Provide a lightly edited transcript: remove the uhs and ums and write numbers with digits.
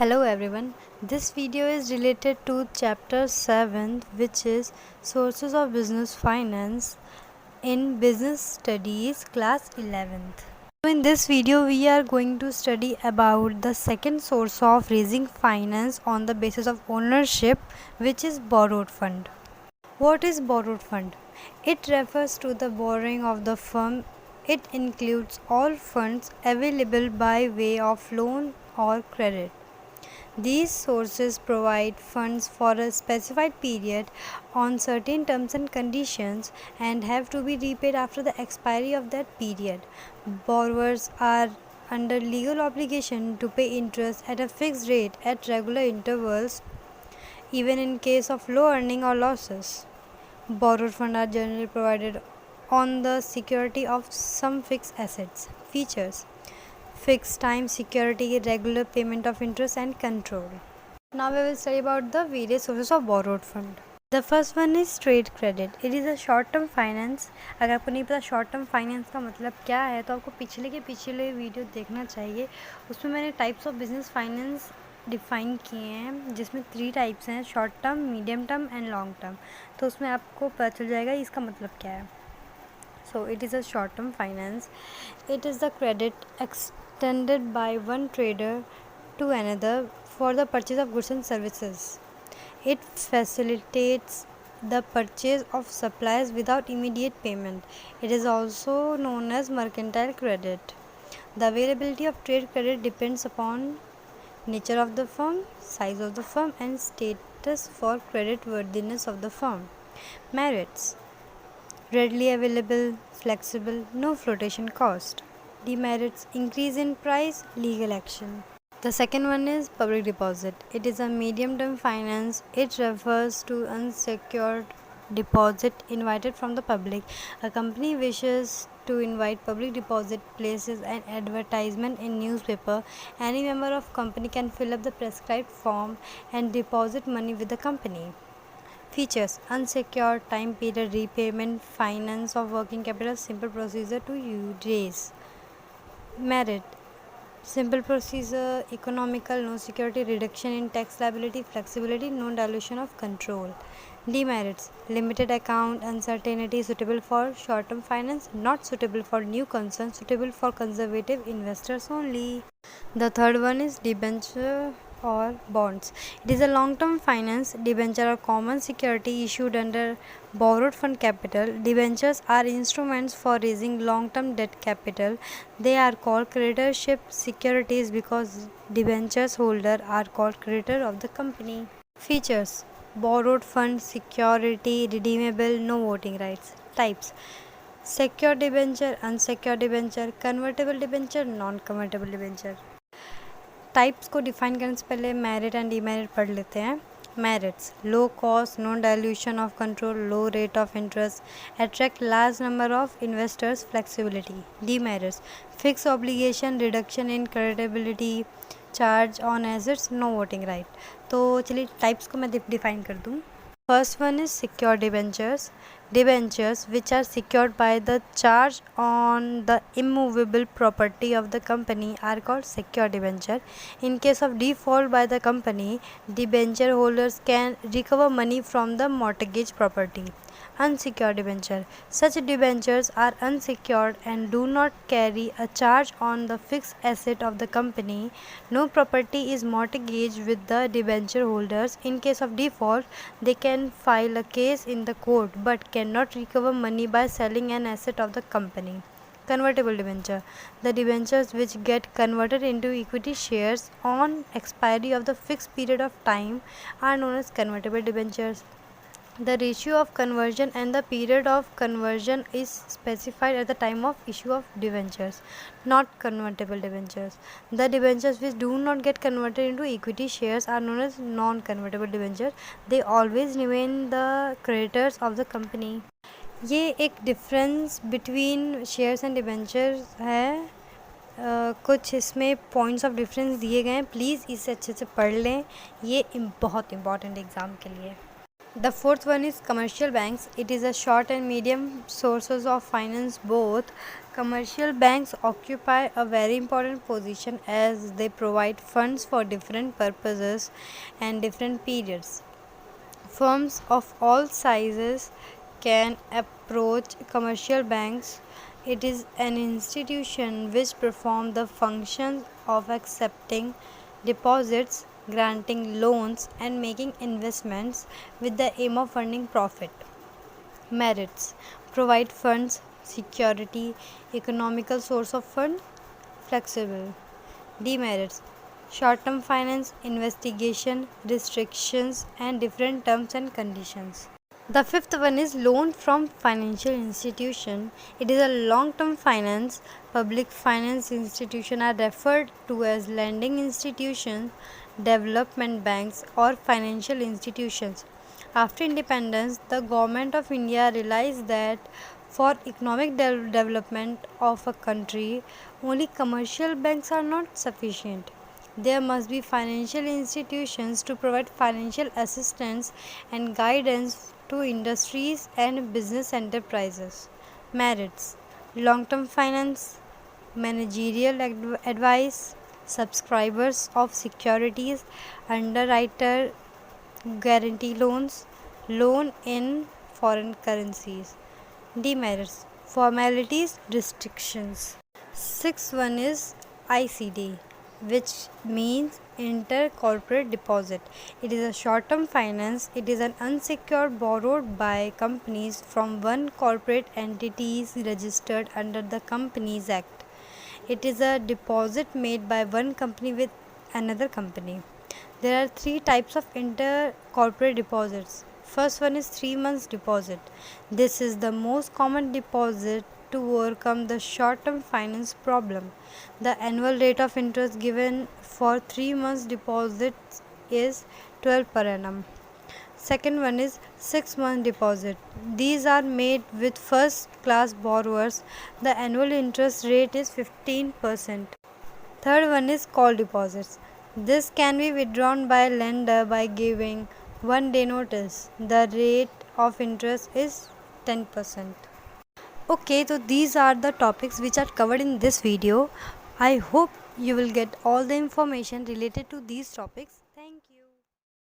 Hello everyone, this video is related to chapter 7, which is Sources of Business Finance in Business Studies class 11th. So in this video we are going to study about the second source of raising finance on the basis of ownership, which is borrowed fund. What is borrowed fund? It refers to the borrowing of the firm. It includes all funds available by way of loan or credit. These sources provide funds for a specified period on certain terms and conditions and have to be repaid after the expiry of that period. Borrowers are under legal obligation to pay interest at a fixed rate at regular intervals, even in case of low earning or losses. Borrowed funds are generally provided on the security of some fixed assets. Features: fixed time security, regular payment of interest and control. Now we will study about the various sources of borrowed fund. The first one is trade credit. It is a short term finance. अगर आपको नहीं पता short term finance का मतलब क्या है तो आपको पिछले वीडियो देखना चाहिए. उसमें मैंने types of business finance define किए हैं, जिसमें 3 टाइप्स हैं: short term, medium term and long term. तो उसमें आपको पता चल जाएगा इसका मतलब क्या है. So it is a short term finance. It is the credit extended by one trader to another for the purchase of goods and services. It facilitates the purchase of supplies without immediate payment. It is also known as mercantile credit. The availability of trade credit depends upon nature of the firm, size of the firm and status for credit worthiness of the firm. Merits: readily available, flexible, no flotation cost. Demerits: increase in price, legal action. The second one is public deposit. It is a medium term finance. It refers to unsecured deposit invited from the public. A company wishes to invite public deposit, places an advertisement in newspaper. Any member of company can fill up the prescribed form and deposit money with the company. Features: unsecured, time period, repayment, finance of working capital, simple procedure to raise. Merit: simple procedure, economical, no security, reduction in tax liability, flexibility, no dilution of control. Demerits: limited account, uncertainty, suitable for short term finance, not suitable for new concerns, suitable for conservative investors only. The third one is debenture or bonds. It is a long term finance. Debenture are common security issued under borrowed fund capital. Debentures are instruments for raising long term debt capital. They are called creditorship securities because debentures holder are called creditor of the company. Features: borrowed fund security, redeemable, no voting rights. Types: secured debenture, unsecured debenture, convertible debenture, non convertible debenture. Types को define करने से पहले merit and demerit पढ़ लेते हैं. Merits: low cost, no dilution of control, low rate of interest, attract large number of investors, flexibility. Demerits: fix obligation, reduction in credibility, charge on assets, no voting right. तो चलिए types को मैं define कर दूँ. First one is secured debentures. Debentures which are secured by the charge on the immovable property of the company are called secured debenture. In case of default by the company, debenture holders can recover money from the mortgage property. Unsecured debenture: such debentures are unsecured and do not carry a charge on the fixed asset of the company. No property is mortgaged with the debenture holders. In case of default, they can file a case in the court but cannot recover money by selling an asset of the company. Convertible debenture: the debentures which get converted into equity shares on expiry of the fixed period of time are known as convertible debentures. The ratio of conversion and the period of conversion is specified at the time of issue of debentures. Not convertible debentures: the debentures which do not get converted into equity shares are known as non-convertible debentures. They always remain the creditors of the company. ये एक difference between shares and debentures है. कुछ इसमें points of difference दिए गए हैं. Please इसे अच्छे से पढ़ लें, ये बहुत इंपॉर्टेंट एग्ज़ाम के लिए. The fourth one is commercial banks. It is a short and medium sources of finance both. Commercial banks occupy a very important position as they provide funds for different purposes and different periods. Firms of all sizes can approach commercial banks. It is an institution which performs the functions of accepting deposits, granting loans, and making investments with the aim of earning profit. Merits: provide funds, security, economical source of fund, flexible. Demerits: short term finance, investigation, restrictions, and different terms and conditions. The fifth one is loan from financial institution. It is a long term finance. Public finance institutions are referred to as lending institutions, development banks, or financial institutions. After independence, the government of India realized that for economic development of a country, only commercial banks are not sufficient. There must be financial institutions to provide financial assistance and guidance to industries and business enterprises. Merits: long term finance, managerial advice, subscribers of securities, underwriter guarantee loans, loan in foreign currencies. Demerits: formalities, restrictions. Sixth one is ICD, which means intercorporate deposit. It is a short term finance. It is an unsecured borrowed by companies from one corporate entities registered under the Companies Act. It is a deposit made by one company with another company. There are three types of intercorporate deposits. First one is 3 months deposit. This is the most common deposit to overcome the short term finance problem. The annual rate of interest given for 3 months deposits is 12 per annum. Second one is 6 month deposit. These are made with first class borrowers. The annual interest rate is 15%. Third one is call deposits. This can be withdrawn by lender by giving 1 day notice. The rate of interest is 10%. Okay, so these are the topics which are covered in this video. I hope you will get all the information related to these topics.